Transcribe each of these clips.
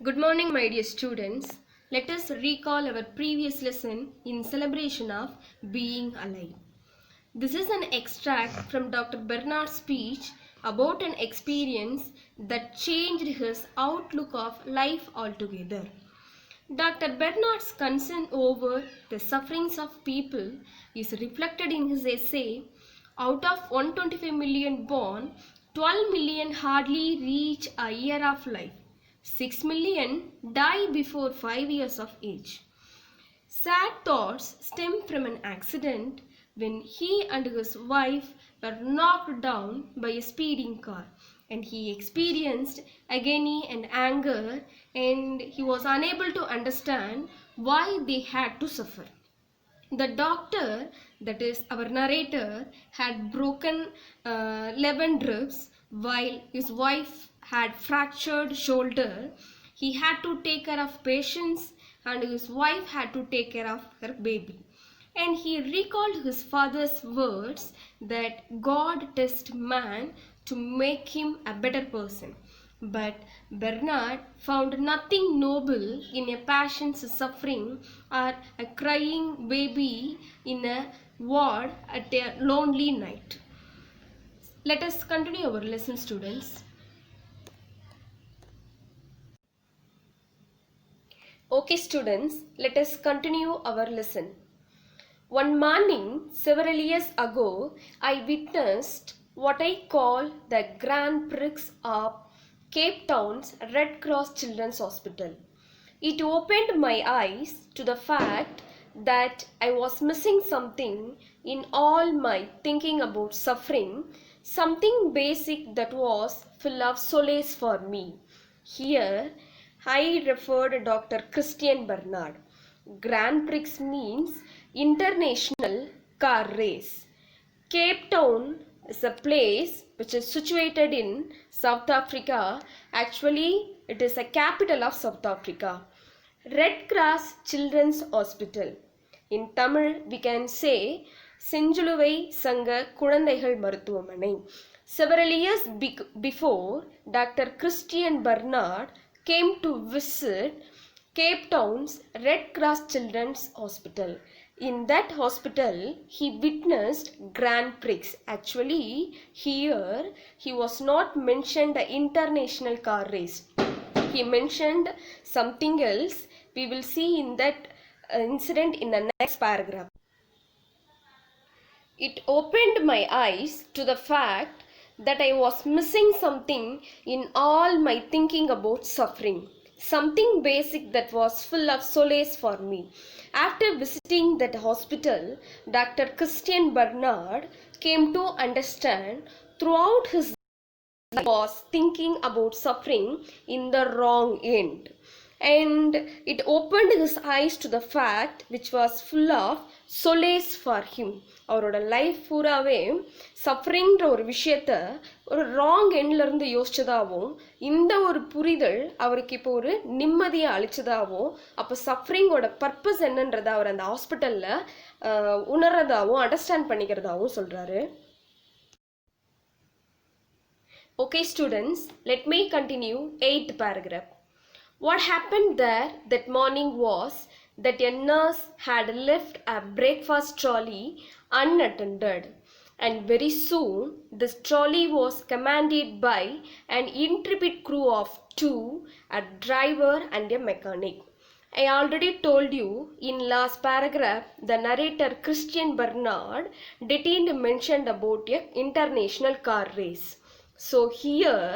Good morning, my dear students. Let us recall our previous lesson in celebration of being alive. This is an extract from Dr. Bernard's speech about an experience that changed his outlook of life altogether. Dr. Bernard's concern over the sufferings of people is reflected in his essay. Out of 125 million born, 12 million hardly reach a year of life. 6 million die before 5 years of age. Sad thoughts stem from an accident when he and his wife were knocked down by a speeding car, and he experienced agony and anger, and he was unable to understand why they had to suffer. The doctor, that is our narrator, had broken 11 ribs while his wife had fractured shoulder. He had to take care of patients and his wife had to take care of her baby. And he recalled his father's words that God tests man to make him a better person. But Bernard found nothing noble in a patient's suffering or a crying baby in a ward at a lonely night. Let us continue our lesson, students. Okay, students, let us continue our lesson. One morning, several years ago, I witnessed what I call the Grand Prix of Cape Town's Red Cross Children's Hospital. It opened my eyes to the fact that I was missing something in all my thinking about suffering, something basic that was full of solace for me. Here, I referred Dr. Christian Bernard. Grand Prix means International Car Race. Cape Town is a place which is situated in South Africa. Actually, it is a capital of South Africa. Red Cross Children's Hospital. In Tamil, we can say Senjuluvai Sanga Kulandaigal Maruthuvamanai. Several years before, Dr. Christian Bernard came to visit Cape Town's Red Cross Children's Hospital. In that hospital, he witnessed Grand Prix. Actually, here he was not mentioned the international car race. He mentioned something else. We will see in that incident in the next paragraph. It opened my eyes to the fact that I was missing something in all my thinking about suffering. Something basic that was full of solace for me. After visiting that hospital, Dr. Christian Bernard came to understand throughout his life was thinking about suffering in the wrong end. And it opened his eyes to the fact which was full of solace for him. அவரோட life பூராவே சஃபரிங்கிற ஒரு விஷயத்த ஒரு wrong எண்ட்ல இருந்து யோசிச்சதாகவும் இந்த ஒரு புரிதல் அவருக்கு இப்போ ஒரு நிம்மதியை அளிச்சதாகவும் அப்போ சஃபரிங்கோட பர்பஸ் என்னன்றதை அவர் அந்த ஹாஸ்பிட்டல்ல உணர்றதாகவும் அண்டர்ஸ்டாண்ட் பண்ணிக்கிறதாகவும் சொல்றாரு. Okay, students, let me continue 8th paragraph. What happened there that morning was that a nurse had left a breakfast trolley unattended, and very soon this trolley was commanded by an intrepid crew of 2, a driver and a mechanic. I already told you in last paragraph the narrator Christian Bernard didn't mention about a international car race. So here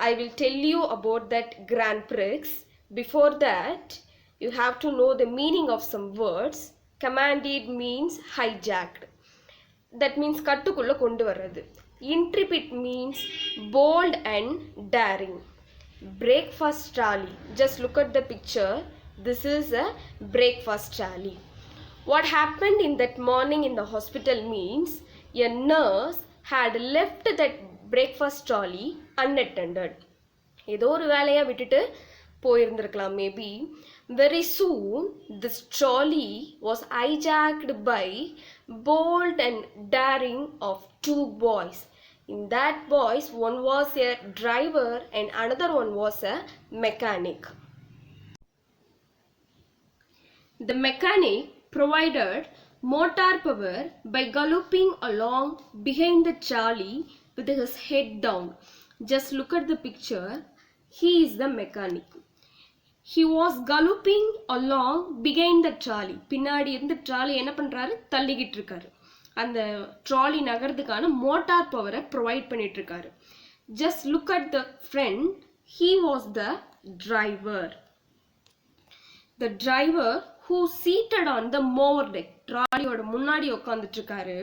I will tell you about that Grand Prix. Before that, you have to know the meaning of some words. Commanded means hijacked. That means kattukulla kondu varradhu. Intrepid means bold and daring. Breakfast trolley. Just look at the picture. This is a breakfast trolley. What happened in that morning in the hospital means a nurse had left that breakfast trolley unattended. ஏதோ ஒரு வேலையை விட்டுட்டு போயிருந்திருக்கலாம் maybe. Very soon this trolley was hijacked by bold and daring of 2 boys. In that boys, one was a driver and another one was a mechanic. The mechanic provided motor power by galloping along behind the trolley with his head down. Just look at the picture. He is the mechanic. He was galloping along behind the trolley. பின்னாடி இருந்து trolley என்ன பண்றாரு, தள்ளிக்கிட்டு இருக்காரு. அந்த trolley நகர்றதுக்கான motor பவரை provide பண்ணிட்டு இருக்காரு. Just look at the front. He was the driver. The driver who seated on the mower deck. ட்ராலியோட முன்னாடி உட்காந்துட்டு இருக்காரு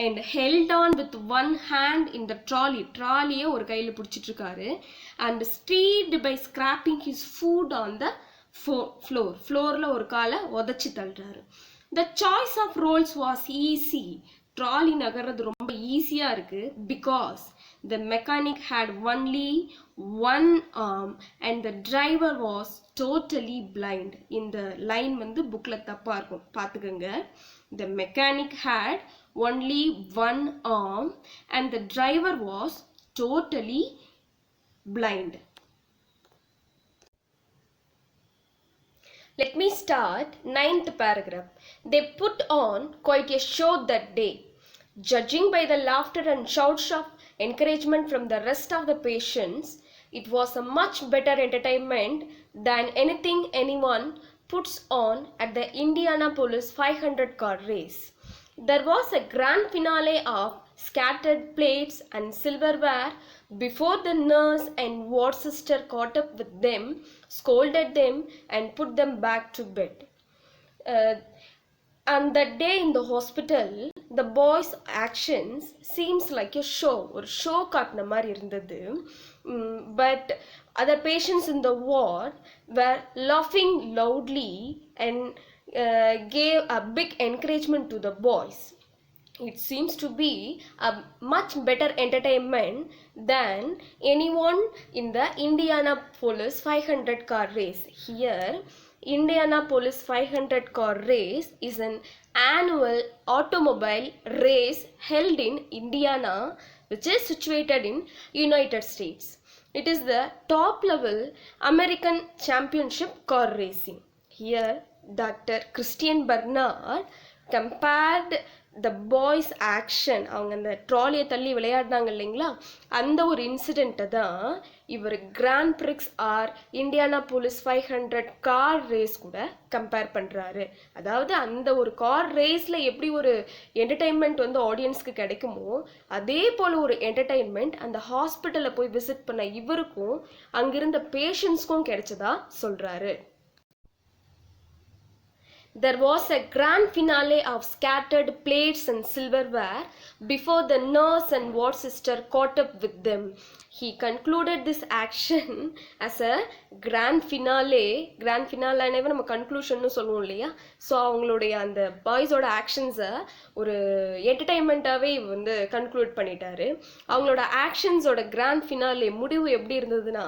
and held on with one hand in the trolley. ட்ராலியை ஒரு கையில் பிடிச்சிட்டு இருக்காரு and steered by scraping his foot on the floor. ஃப்ளோரில் ஒரு காலை உதச்சி தள்ளுறாரு. The choice of roles was easy. Trolley நகர்றது ரொம்ப ஈஸியாக இருக்கு because the mechanic had only one arm and the driver was totally blind. இந்த லைன் வந்து புக்ல தப்பா இருக்கும், பார்த்துக்கங்க. The mechanic had only one arm and the driver was totally blind. Let me start 9th paragraph. They put on quite a show that day. Judging by the laughter and shouts of encouragement from the rest of the patients, it was a much better entertainment than anything anyone puts on at the Indianapolis 500 car race. There was a grand finale of scattered plates and silverware before the nurse and ward sister caught up with them, scolded them and put them back to bed. And that day in the hospital, the boys' actions seems like a show. ஒரு show காட்டின மாதிரி இருந்தது. But other patients in the ward were laughing loudly and gave a big encouragement to the boys. It seems to be a much better entertainment than anyone in the Indianapolis 500 car race. Here, Indianapolis 500 car race is an annual automobile race held in Indiana, which is situated in United States. It is the top level American championship car racing. Here, Dr. Christian Barnard compared the boys action. அவங்க அந்த ட்ராலியை தள்ளி விளையாடினாங்க இல்லைங்களா, அந்த ஒரு இன்சிடெண்ட்டை தான் இவர் grand prix or Indianapolis 500 car race கூட கம்பேர் பண்ணுறாரு. அதாவது அந்த ஒரு கார் ரேஸில் எப்படி ஒரு என்டர்டெயின்மெண்ட் வந்து ஆடியன்ஸ்க்கு கிடைக்குமோ அதே போல் ஒரு என்டர்டெயின்மெண்ட் அந்த ஹாஸ்பிட்டலில் போய் விசிட் பண்ண இவருக்கும் அங்கிருந்த பேஷண்ட்ஸ்க்கும் கிடைச்சதா சொல்கிறாரு. There was a grand finale of scattered plates and silverware before the nurse and ward sister caught up with them. He concluded this action as a grand finale. Grand finale நம்ம கன்க்ளூஷன்னு சொல்லுவோம் இல்லையா. So அவங்களுடைய அந்த பாய்ஸோட ஆக்ஷன்ஸை ஒரு என்டர்டைன்மெண்ட்டாகவே வந்து conclude பண்ணிட்டாரு. அவங்களோட ஆக்ஷன்ஸோட grand finale முடிவு எப்படி இருந்ததுன்னா,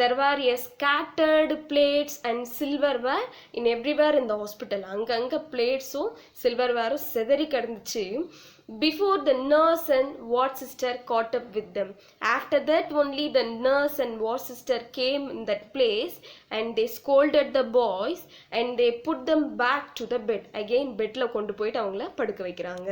there were a scattered plates and silverware in everywhere in the hospital. அங்கங்கே பிளேட்ஸும் சில்வர்வேரும் செதறி கிடந்துச்சு. Before the nurse and ward sister caught up with them. After that only the nurse and ward sister came in that place and they scolded the boys and they put them back to the bed. Again bedல கொண்டு போயிட்டு அவங்கள படுக்க வைக்கிறாங்க.